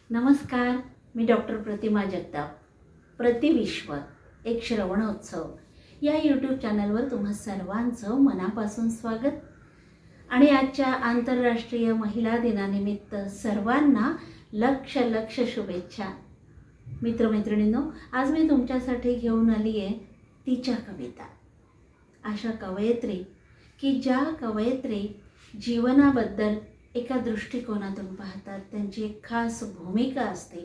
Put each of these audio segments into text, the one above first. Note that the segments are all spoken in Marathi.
नमस्कार. मी डॉक्टर प्रतिमा जगताप. प्रतिविश्व एक श्रवणोत्सव या यूट्यूब चॅनलवर तुम्हा सर्वांचं मनापासून स्वागत. आणि आजच्या आंतरराष्ट्रीय महिला दिनानिमित्त सर्वांना लक्ष लक्ष शुभेच्छा. मित्रमैत्रिणींनो, आज मी तुमच्यासाठी घेऊन आली आहे तिच्या कविता. अशा कवयित्री की ज्या कवयित्री जीवनाबद्दल एका दृष्टिकोनातून पाहतात, त्यांची एक खास भूमिका असते,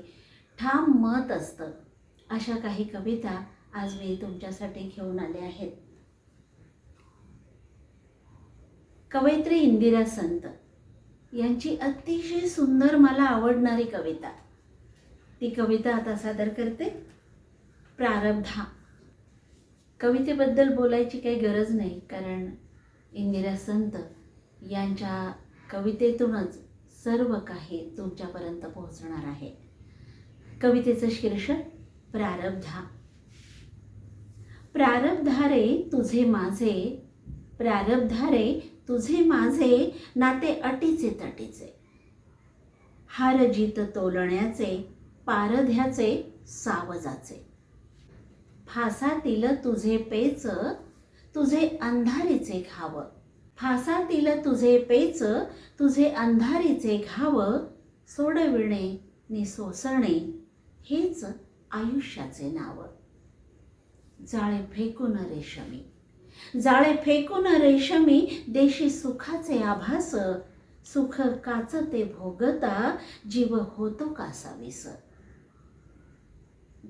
ठाम मत असतं. अशा काही कविता आज मी तुमच्यासाठी घेऊन आले आहेत. कवयित्री इंदिरा संत यांची अतिशय सुंदर मला आवडणारी कविता. ती कविता आता सादर करते. प्रारब्धा. कवितेबद्दल बोलायची काही गरज नाही, कारण इंदिरा संत यांच्या कवितेतूनच सर्व काही तुमच्यापर्यंत पोहोचणार आहे. कवितेचं शीर्षक प्रारब्धा. प्रारब्धारे तुझे माझे, प्रारब्धारे तुझे माझे, नाते अटीचे तटीचे. हार जीत तोलण्याचे, पारध्याचे सावजाचे. फासातील तुझे पेच, तुझे अंधारीचे घाव. फासातील तुझे पेच, तुझे अंधारीचे घाव. सोडविणे नि सोसणे, हेच आयुष्याचे नाव. जाळे फेकून रेशमी, जाळे फेकून रेशमी, देशी सुखाचे आभास. सुख काचते भोगता, जीव होतो कासावीस.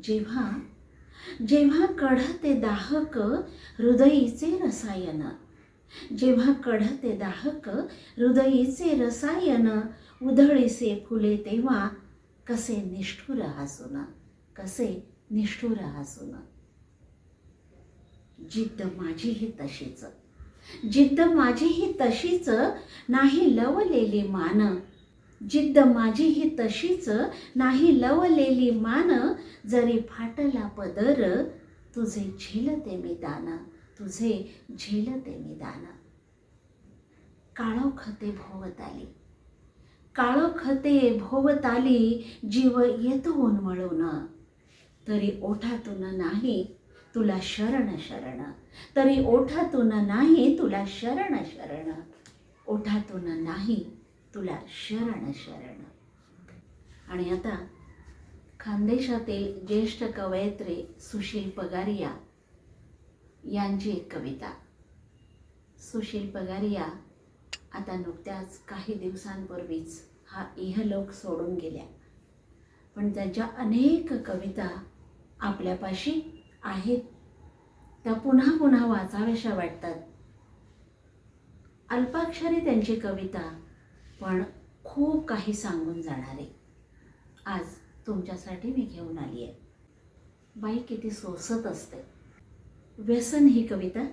जेव्हा जेव्हा कढते दाहक, हृदयीचे रसायन. जेव्हा कढते दाहक, हृदयीचे रसायन. उधळीसे फुले तेव्हा, कसे निष्ठुर हसून, कसे निष्ठुर हसून. जिद्द माझीही तशीच, जिद्द माझीही तशीच, नाही लवलेली मान. जिद्द माझीही तशीच, नाही लवलेली मान. जरी फाटला पदर, तुझे झेलते मी दान, तुझे झेलते मी दान. काळोखते भोवताली, काळोखते भोवताली, जीव येतो उन्मळून. तरी ओठातून नाही तुला शरण शरण, तरी ओठातून नाही तुला शरण शरण. ओठातून नाही तुला शरण शरण. आणि आता खानदेशातील ज्येष्ठ कवयित्री सुशील पगारिया यांची एक कविता. सुशील पगारिया आता नुकत्याच काही दिवसांपूर्वीच हा इहलोक सोडून गेल्या, पण त्यांच्या अनेक कविता आपल्यापाशी आहेत. त्या पुन्हा पुन्हा वाचाव्याशा वाटतात. अल्पाक्षरी त्यांची कविता, पण खूप काही सांगून जाणारी आज तुमच्यासाठी मी घेऊन आली आहे. बाई किती सोसत असते. व्यसन ही कविता.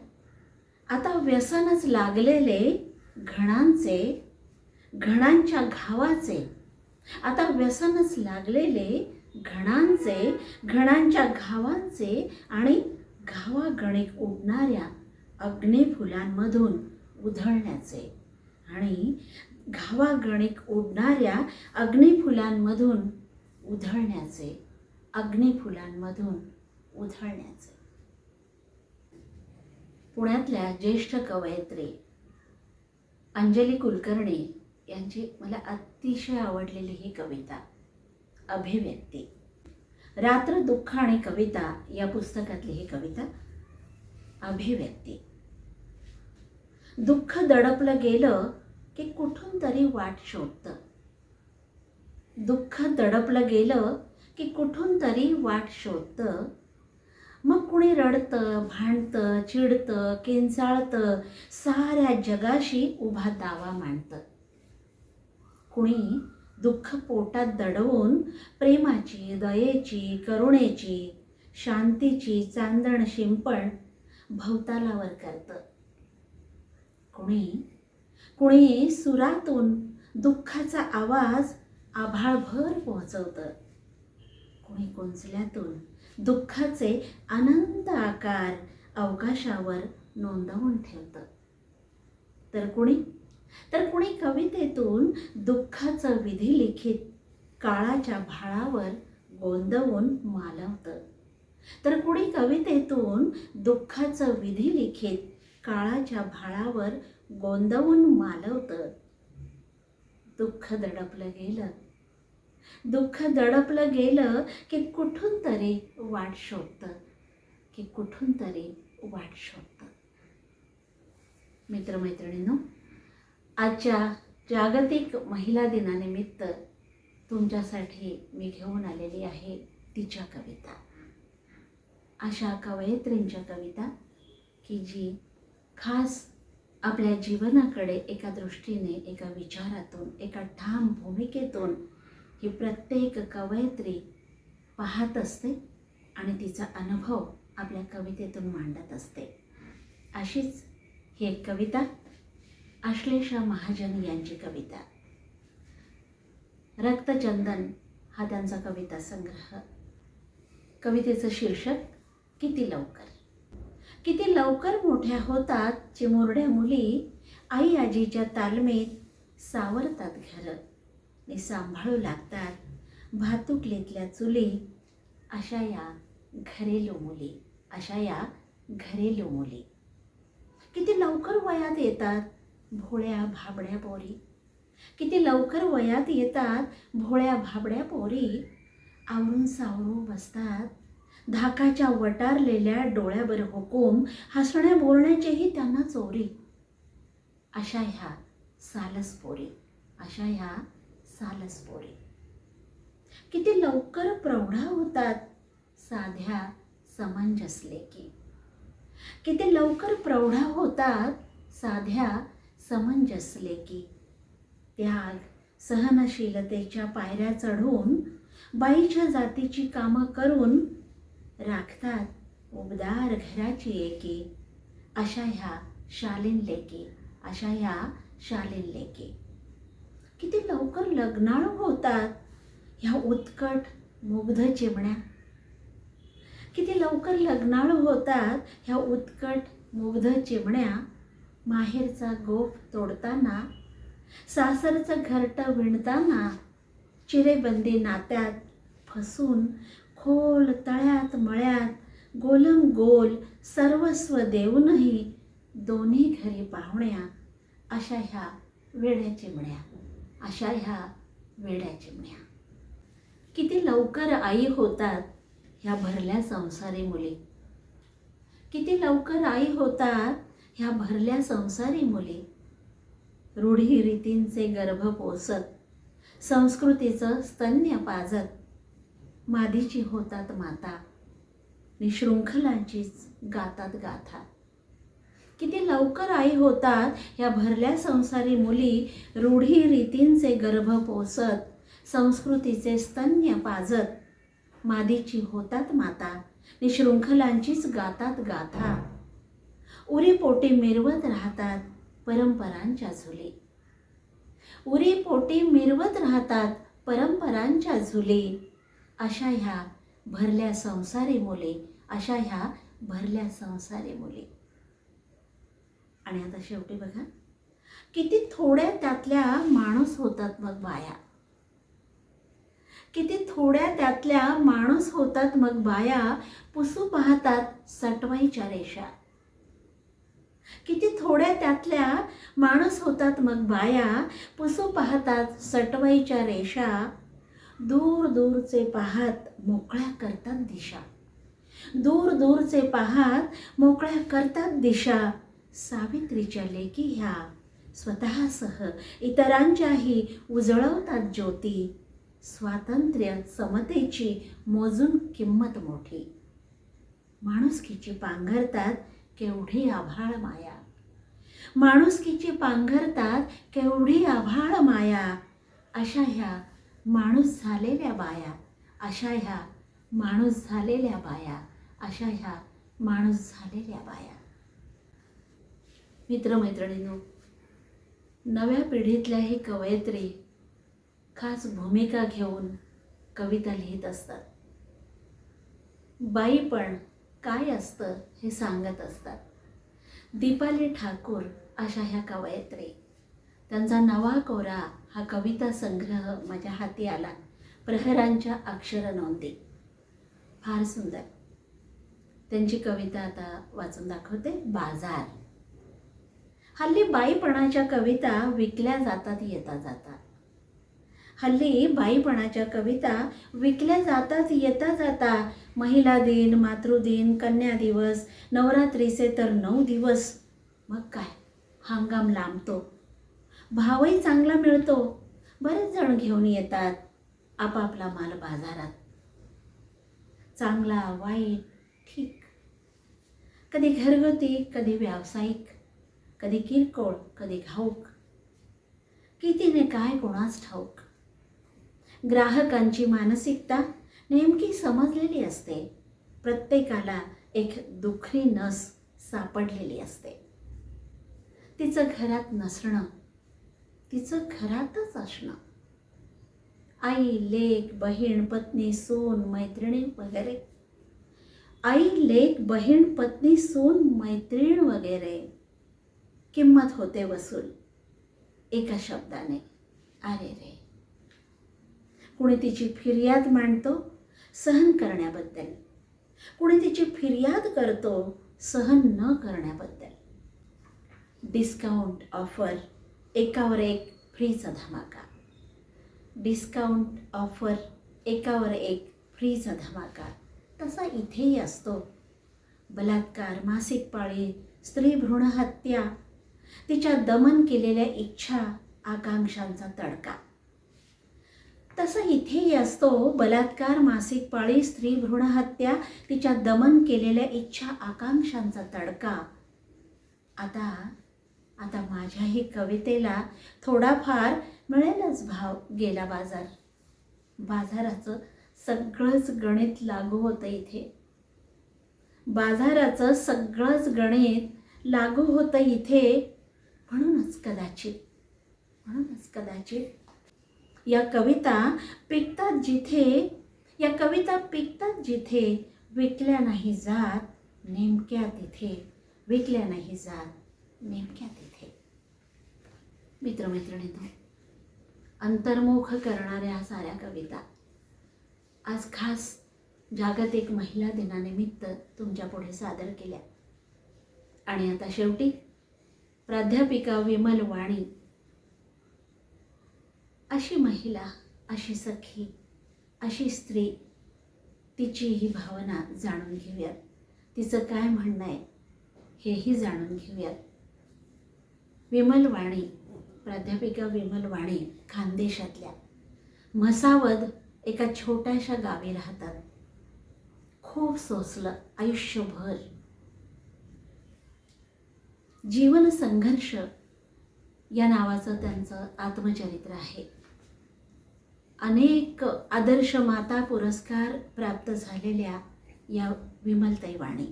आता व्यसनच लागलेले घणांचे, घणांच्या घावाचे. आता व्यसनच लागलेले घणांचे, घणांच्या घावांचे. आणि घावागणिक उडणाऱ्या अग्निफुलांमधून उधळण्याचे. आणि घावागणिक उडणाऱ्या अग्निफुलांमधून उधळण्याचे, अग्निफुलांमधून उधळण्याचे. पुण्यातल्या ज्येष्ठ कवयित्री अंजली कुलकर्णी यांची मला अतिशय आवडलेली ही कविता अभिव्यक्ती. रात्र दुःख आणि कविता या पुस्तकातली ही कविता अभिव्यक्ती. दुःख दडपलं गेलं की कुठून तरी वाट शोधतं. दुःख दडपलं गेलं की कुठून तरी वाट शोधतं. मग कुणी रडतं, भांडतं, चिडतं, किंचाळतं, साऱ्या जगाशी उभा दावा मांडतं. कुणी दुःख पोटात दडवून प्रेमाची, दयेची, करुणेची, शांतीची चांदण शिंपण भवतालावर करतं. कुणी सुरातून दुःखाचा आवाज आभाळभर पोहोचवतं. कुणी कोंचल्यातून दुःखाचे अनंत आकार अवकाशावर नोंदवून ठेवतं. तर कुणी कवितेतून दुःखाचं विधी लिखित काळाच्या भाळावर गोंदवून मालवतं, तर कुणी कवितेतून दुःखाचं विधी लिखित काळाच्या भाळावर गोंदवून मालवतं. दुःख दडपलं गेलं, दुःख दडपलं गेलं की कुठून तरी वाट शोधतं, की कुठून तरी वाट शोधतं. मित्रमैत्रिणींनो, आजच्या जागतिक महिला दिनानिमित्त तुमच्यासाठी मी घेऊन आलेली आहे तिच्या कविता. अशा कवयित्रींच्या कविता की जी खास आपल्या जीवनाकडे एका दृष्टीने, एका विचारातून, एका ठाम भूमिकेतून ही प्रत्येक कवयित्री पाहत असते आणि तिचा अनुभव आपल्या कवितेतून मांडत असते. अशीच ही एक कविता आश्लेषा महाजन यांची कविता. रक्तचंदन हा त्यांचा कविता संग्रह. कवितेचं शीर्षक किती लवकर. किती लवकर मोठ्या होतात चिमुरड्या मुली, आई आजीच्या तालमीत सावरतात घरं, नि सांभाळू लागतात भातुकलीतल्या चुली. अशा या घरेलू मुली, अशा या घरेलू मुली. किती लवकर वयात येतात भोळ्या भाबड्या पोरी, किती लवकर वयात येतात भोळ्या भाबड्या पोरी. आवरून सावरू बसतात धाकाच्या वटारलेल्या डोळ्यावर हुकूम, हसण्या बोलण्याचेही त्यांना चोरी. अशा ह्या सालस पोरी, अशा ह्या सालस पोरी. किती लवकर प्रौढा होतात साध्या समंजस लेकी, किती लवकर प्रौढा होतात साध्या समंजस लेकी. त्याग सहनशीलतेच्या पायऱ्या चढून बाईच्या जातीची कामं करून राखतात उबदार घराची एकी. अशा ह्या शालीन लेकी, अशा ह्या शालीन लेकी. किती लवकर लग्नाळू होतात ह्या उत्कट मुग्ध चिमण्या, किती लवकर लग्नाळू होतात ह्या उत्कट मुग्ध चिमण्या. माहेरचा गोफ तोडताना, सासरचं घरटं विणताना, चिरेबंदी नात्यात फसून खोल तळ्यात मळ्यात गोलम गोल सर्वस्व देऊनही दोन्ही घरी पाहुण्या. अशा ह्या वेड्या चिमण्या, अशा ह्या वेड्या चिमण्या. किती लवकर आई होतात ह्या भरल्या संसारी मुली, किती लवकर आई होतात ह्या भरल्या संसारी मुली. रूढी रीतींचे गर्भ पोसत, संस्कृतीचं स्तन्य पाजत, मादीची होतात माता, निशृंखलांचीच गातात गाथा. किती लवकर आई होतात ह्या भरल्या संसारी मुली. रूढी रीतींचे गर्भ पोसत, संस्कृतीचे स्तन्य पाजत, मादीची होतात माता, निशृंखलांचीच गातात गाथा. उरी पोटी मिरवत राहतात परंपरांच्या झुली, उरी पोटी मिरवत राहतात परंपरांच्या झुली. अशा ह्या भरल्या संसारी मुली, अशा ह्या भरल्या संसारी मुली. आणि आता शेवटी बघा, किती थोड्या त्यातल्या माणूस होतात मग बाया, किती थोड्या त्यातल्या माणूस होतात मग बाया. पुसू पाहतात सटवाईच्या रेषा, किती थोड्या त्यातल्या माणूस होतात मग बाया. पुसू पाहतात सटवाईच्या रेषा. दूर दूरचे पाहात मोकळ्या करतात दिशा, दूर दूरचे पाहात मोकळ्या करतात दिशा. सावित्रीच्या लेकी ह्या स्वतःसह इतरांच्याही उजळवतात ज्योती. स्वातंत्र्य समतेची मोजून किंमत मोठी, माणुसकीची पांघरतात केवढी आभाळ माया, माणुसकीची पांघरतात केवढी आभाळ माया. अशा ह्या माणूस झालेल्या बाया, अशा ह्या माणूस झालेल्या बाया, अशा ह्या माणूस झालेल्या बाया. मित्रमैत्रिणींनो, नव्या पिढीतल्या ही कवयित्री खास भूमिका घेऊन कविता लिहित असतात. बाईपण काय असतं हे सांगत असतात. दीपाली ठाकूर अशा ह्या कवयित्री. त्यांचा नवा कोरा हा कविता संग्रह माझ्या हाती आला प्रहरांच्या अक्षर नोंदी. फार सुंदर. त्यांची कविता आता वाचून दाखवते. बाजार. हल्ली बाईपणाच्या कविता विकल्या जातात येता जाता. हल्ली बाईपणाच्या कविता विकल्या जातात येता जाता. महिला दिन, मातृदिन, कन्या दिवस, नवरात्रीचे तर 9 दिवस. मग काय, हंगाम लांबतो, भावही चांगला मिळतो. बरेच जण घेऊन येतात आपापला माल बाजारात. चांगला, वाईट, ठीक. कधी घरगुती, कधी व्यावसायिक, कधी किरकोळ, कधी घाऊक. कितीने काय कोणास ठाऊक. ग्राहकांची मानसिकता नेमकी समजलेली असते. प्रत्येकाला एक दुखरी नस सापडलेली असते. तिचं घरात नसणं, तिचं घरातच असणं. आई, लेक, बहीण, पत्नी, सून, मैत्रिणी वगैरे. आई, लेक, बहीण, पत्नी, सून, मैत्रीण वगैरे. किंमत होते वसूल एका शब्दाने. अरे रे. कुणी तिची फिर्याद मांडतो सहन करण्याबद्दल, कुणी तिची फिर्याद करतो सहन न करण्याबद्दल. डिस्काउंट ऑफर, एकावर एक फ्रीचा धमाका. डिस्काउंट ऑफर, एकावर एक फ्रीचा धमाका. तसा इथेही असतो. बलात्कार, मासिक पाळी, स्त्री भ्रूण हत्या, तिच्या दमन केलेल्या इच्छा आकांक्षांचा तडका. तसा इथेही असतो. बलात्कार, मासिक पाळी, स्त्री भ्रूण हत्या, तिच्या दमन केलेल्या इच्छा आकांक्षांचा तडका. आता माझ्याही कवितेला थोडाफार मिळेलच भाव. गेला बाजार. बाजाराचं सगळंच गणित लागू होतं इथे. बाजाराचं सगळंच गणित लागू होतं इथे. म्हणूनच कदाचित या कविता पिकतात जिथे विकल्या नाही जात नेमक्या तिथे. विकल्या नाही जात नेमक्या तिथे. मित्रमैत्रिणींनो, अंतर्मुख करणाऱ्या साऱ्या कविता आज खास जागतिक महिला दिनानिमित्त तुमच्या पुढे सादर केल्या. आणि आता शेवटी प्राध्यापिका विमल वाणी, अशी महिला, अशी सखी, अशी स्त्री, तिची ही भावना जाणून घेऊयात. तिचं काय म्हणणं आहे हेही जाणून घेऊयात. विमल वाणी, प्राध्यापिका विमल वाणी खानदेशातल्या म्हसावद एका छोट्याशा गावी राहतात. खूप सोसलं आयुष्यभर. जीवन संघर्ष या नावाचं त्यांचं आत्मचरित्र आहे. अनेक आदर्श माता पुरस्कार प्राप्त झालेल्या या विमलताई वाणी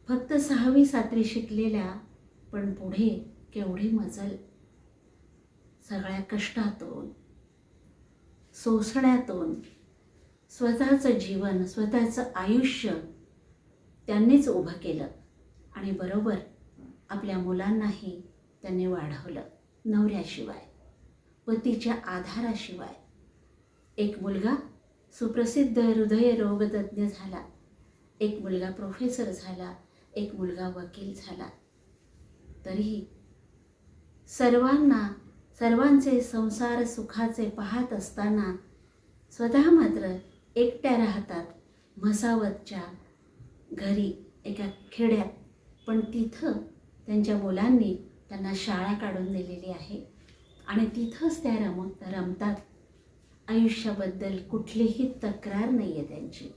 फक्त 6वी 7वी शिकलेल्या, पण पुढे केवढी मजल. सगळ्या कष्टातून, सोसण्यातून स्वतःचं जीवन, स्वतःचं आयुष्य त्यांनीच उभं केलं. आणि बरोबर आपल्या मुलांनाही त्यांनी वाढवलं. नवऱ्याशिवाय, पतीच्या आधाराशिवाय. एक मुलगा सुप्रसिद्ध हृदयरोगतज्ञ झाला, एक मुलगा प्रोफेसर झाला, एक मुलगा वकील झाला. तरीही सर्वांचे संसार सुखाचे पाहत असताना स्वतः मात्र एकट्या राहतात म्हसावदच्या घरी एका खेड्यात. पण तिथं त्यांच्या मुलांनी त्यांना शाळा काढून दिलेली आहे आणि तिथंच त्या रमतात. आयुष्याबद्दल कुठलीही तक्रार नाही आहे त्यांची.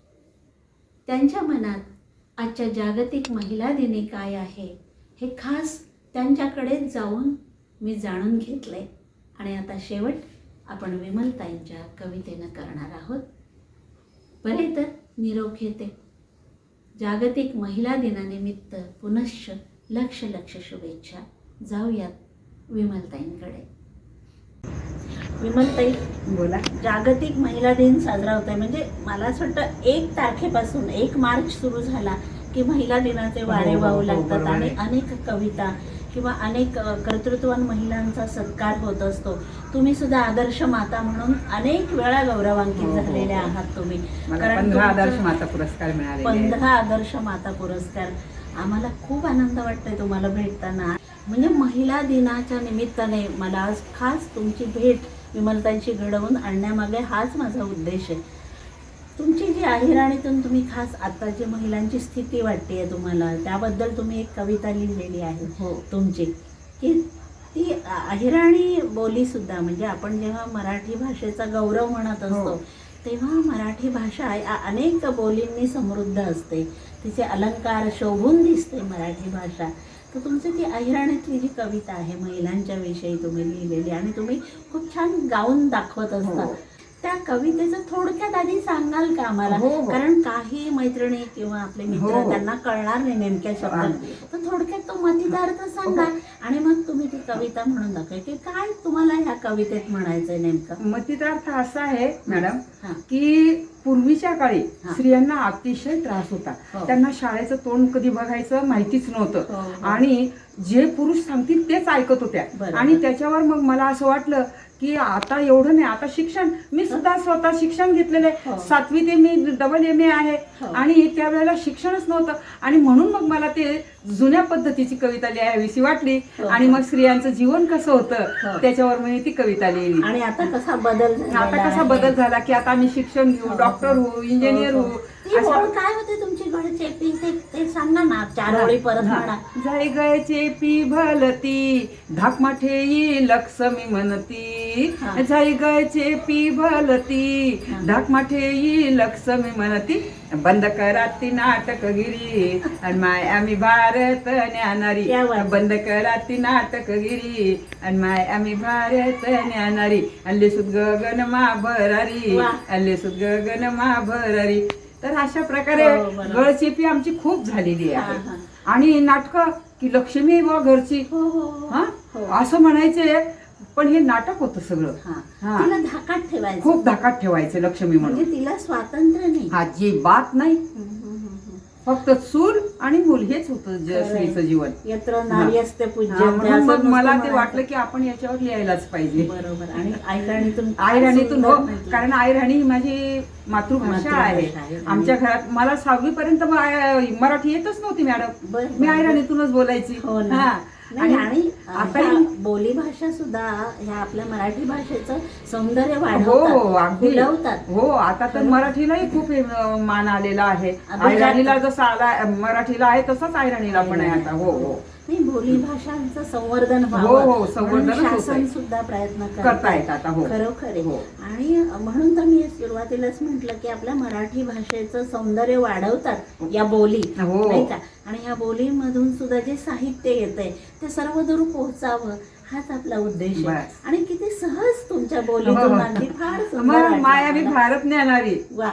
त्यांच्या मनात आजच्या जागतिक महिला दिनी काय आहे हे खास त्यांच्याकडेच जाऊन मी जाणून घेतलंय. आणि आता शेवट आपण विमलताईंच्या कवितेनं करणार आहोत. बरे तर निरोप घेते. जागतिक महिला दिनानिमित्त पुनश्च लक्ष शुभेच्छा. जाऊयात विमलताईंकडे. विमलताई, बोला. जागतिक महिला दिन साजरा होत आहे, म्हणजे मला असं वाटतं 1 तारखेपासून 1 मार्च सुरू झाला की महिला दिनाचे वारे वाहू लागतात आणि अनेक कविता किंवा अनेक कर्तृत्ववान महिलांचा सत्कार होत असतो. तुम्ही सुद्धा आदर्श माता म्हणून अनेक वेळा गौरवांकित झालेल्या आहात तुम्ही. कारण 15 आदर्श माता पुरस्कार मिळाले. 15 आदर्श माता पुरस्कार. आम्हाला खूप आनंद वाटतोय तुम्हाला भेटताना. म्हणजे महिला दिनाच्या निमित्ताने मला आज खास तुमची भेट विमलताईंशी घडवून आणण्यामागे हाच माझा उद्देश आहे. तुमची जी अहिराणीतून तुम्ही खास आता जी महिलांची स्थिती वाटते तुम्हाला, त्याबद्दल तुम्ही एक कविता लिहिलेली आहे तुमची, की ती अहिराणी बोलीसुद्धा, म्हणजे आपण जेव्हा मराठी भाषेचा गौरव म्हणत असतो तेव्हा मराठी भाषा अनेक बोलींनी समृद्ध असते. तिचे अलंकार शोभून दिसते मराठी भाषा. तर तुमची ती अहिराणीतली जी कविता आहे महिलांच्या विषयी तुम्ही लिहिलेली आणि तुम्ही खूप छान गाऊन दाखवत असता, त्या कवितेचं थोडक्यात आधी सांगाल का आम्हाला? कारण काही मैत्रिणी किंवा आपले मित्र त्यांना कळणार नाही नेमक्या शब्दात, तर थोडक्यात तो मतितार्थ सांगा आणि मग तुम्ही ती कविता म्हणून दाखवा की काय तुम्हाला ह्या कवितेत म्हणायचंय नेमकं. मतितार्थ असा आहे मॅडम की पूर्वीच्या काळी स्त्रियांना अतिशय त्रास होता. त्यांना शाळेचं तोंड कधी बघायचं माहितीच नव्हतं आणि जे पुरुष सांगतील तेच ऐकत होत्या. आणि त्याच्यावर मग मला असं वाटलं की आता एवढं नाही, आता शिक्षण, मी सुद्धा स्वतः शिक्षण घेतलेलं आहे. 7वी ते मी डबल MA आहे आणि त्यावेळेला शिक्षणच नव्हतं आणि म्हणून मग मला ते जुन्या पद्धतीची कविता लिहावीशी वाटली आणि मग स्त्रियांचं जीवन कसं होतं त्याच्यावर मी ती कविता लिहिली. आणि आता कसा बदल झाला की आता मी शिक्षण घेऊ, डॉक्टर होऊ, इंजिनियर होऊ. काय होते तुमची गळचे पी ते सांगा ना, 4 ओळी परत म्हणा. जाय गळचे पी भलती धाकमाठे लक्ष्मी म्हणती, जाय गळचे पी भलती धाकमाठे लक्ष्मी म्हणती, बंद करा ती नाटकगिरी आणि माय आम्ही भारत न्यानारी, बंद करा ती नाटकगिरी आणि माय आम्ही भारत न्यानारी, अल्ले सुद गगन मा भरारी, अल्ले सुद गगन मा भरारी. तर अशा प्रकारे गळचेपी आमची खूप झालेली आहे. आणि नाटक की लक्ष्मी व घरची असं म्हणायचे, पण हे नाटक होतं सगळं. तिला धाकात ठेवायचं, खूप धाकात ठेवायचं लक्ष्मी म्हणून. म्हणजे तिला स्वातंत्र्य नाही, अजिबात नाही. फक्त चूल आणि मूल हेच होतं स्त्रीचं जीवन. यत्र नारी असते पूज्य. मग मला ते वाटलं की आपण याच्यावर लिहायलाच पाहिजे. बरोबर. आणि अहिराणीतून कारण अहिराणी ही माझी मातृभाषा आहे. आमच्या घरात मला 6वी पर्यंत मराठी येतच नव्हती मॅडम, मी अहिराणीतूनच बोलायची. आणि आता बोली भाषा सुद्धा ह्या आपल्या मराठी भाषेचं सौंदर्य वाढवतात. हो, आता तर मराठीलाही खूप मान आलेला आहे. अहिराणीला जसं आला मराठीला आहे तसंच अहिराणीला पण आहे आता. हो, नाही, बोली भाषांचं संवर्धन शासन सुद्धा प्रयत्न करतायत आता. खरोखर. आणि म्हणून तर मी सुरुवातीलाच म्हटलं की आपल्या मराठी भाषेचं सौंदर्य वाढवतात या बोली, नाही का? आणि या बोलीमधून सुद्धा जे साहित्य येतंय ते सर्वदूर पोहोचावं हाच आपला उद्देश आहे. आणि किती सहज तुमच्या बोलीतून अगदी फार सुंदर. माया मी भारत न्यानारी, वा.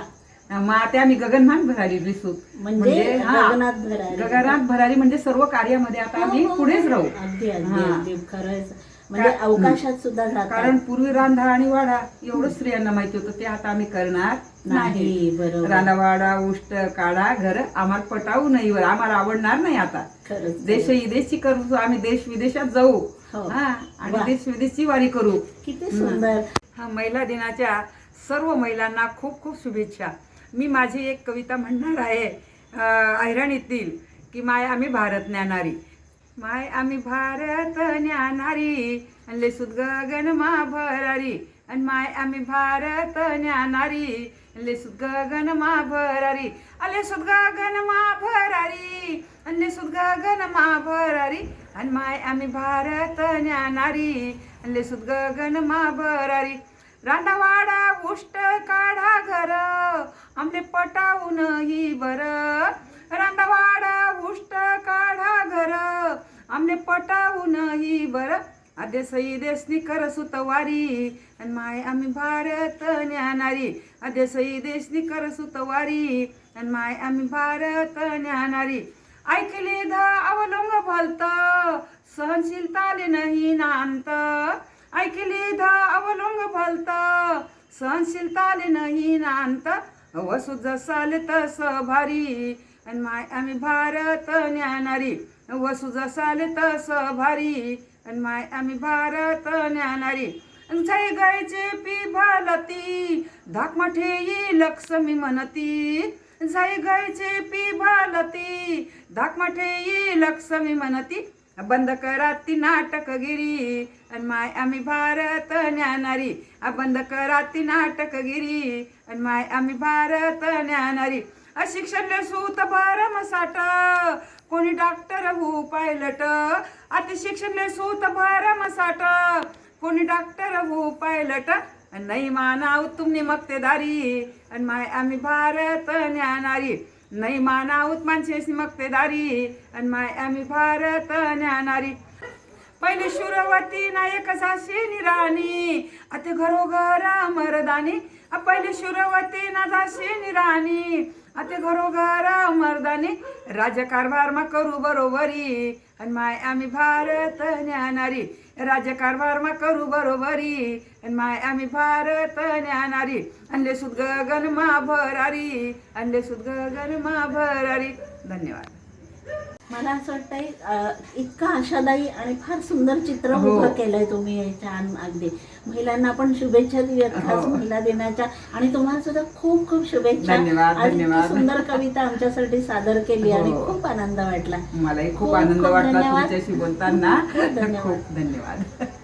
ते आम्ही गगनमान भरारी दिसू, म्हणजे गगनात भरारी म्हणजे सर्व कार्यामध्ये आता आम्ही पुढेच राहू. अगदी अगदी खरंच. म्हणजे अवकाशात सुद्धा जातात. कारण पूर्वी रांधा आणि वाडा एवढं स्त्रियांना माहिती होतं, ते आता आम्ही करणार नाही. बरोबर. रांधावाडा उष्ट काढा घर आम्हाला पटावू नाही, आम्हाला आवडणार नाही. आता देश विदेशी करू, आम्ही देश विदेशात जाऊ आणि देश विदेशची वारी करू. किती सुंदर. महिला दिनाच्या सर्व महिलांना खूप खूप शुभेच्छा. मी माझी एक कविता म्हणणार आहे अहिराणीतील, की माय आम्ही भारत न्यानारी, माय आम्ही भारत न्यानारी, अल्ले सुद गगन मा भरारी, आणि माय आम्ही भारत न्यानारी, अल्ले सुद गगन मा भरारी, अल्ले सुद गगन मा भरारी, अल्ले सुद गगन मा भरारी, आणि माय आम्ही भारत न्यानारी, अल्ले सुद गगन मा भरारी. रांधावाडा उष्ट काढा घर आमले पटावून ही बर, रांधावाडा उष्ट काढा घर आमले पटावून ही बर, आद्य सई देशनी कर सुतवारी, आणि माय आम्ही भारत न्यानारी, आद्य सई देशनी कर सुतवारी, आणि माय आम्ही भारत न्यानारी. ऐकली ध अवलंग भलत सहनशीलताले नाही नांत, ऐकली ध अवलंग भलत सहनशीलताले नाही नांत, वसु जसाले तस भारी, आणि माय आम्ही भारत न्यानारी वसू जसाले तस भारी आणि माय आम्ही भारत न्यानारी जय गायचे पी भालती धाकमाठे ये लक्ष्मी म्हणती जय गायचे पी भालती धाकमाठे ये लक्ष्मी म्हणती बंद करा ती नाटकगिरी आणि माय आम्ही भारत न्यानारी बंद करा ती नाटकगिरी आणि माय आम्ही भारत न्यानारी अशिक्षण सूत भारम साठ कोणी डॉक्टर हो पायलट अतिशिक्षण सूत भारम साठ कोणी डॉक्टर हो पायलट नाही मानाव तुम्ही मक्तेदारी आणि माय आम्ही भारत न्यानारी नाही मानावत माणसेची मक्तेदारी आणि माय आम्ही भारत न्यानारी पहिले शुरवती नायक झाशी राणी आता घरोघरा मर्दानी पहिले शुरवती ना झाशी राणी आता घरोघरा मर्दानी राजकारभार मा करू बरोबरी आणि माय आम्ही भारत न्यानारी राजकारभार मा करू बरोबरी आणि माय आम्ही भारत न्यानारी आणले सुद गगन मा भरारी आणले सुद गगन मा भरारी. धन्यवाद. मला असं वाटतंय इतकं आशादायी आणि फार सुंदर चित्र हो. उभं केलंय तुम्ही छान. अगदी महिलांना पण शुभेच्छा देऊयात खास हो. महिला दिनाच्या आणि तुम्हाला सुद्धा खूप खूप शुभेच्छा. धन्यवाद, आज इतकी धन्यवाद. सुंदर कविता आमच्यासाठी सादर केली आणि हो. खूप आनंद वाटला. मलाही खूप खूप आनंद खूप वाटला धन्यवाद. तुमच्याशी बोलताना. खूप धन्यवाद. खूप धन्यवाद.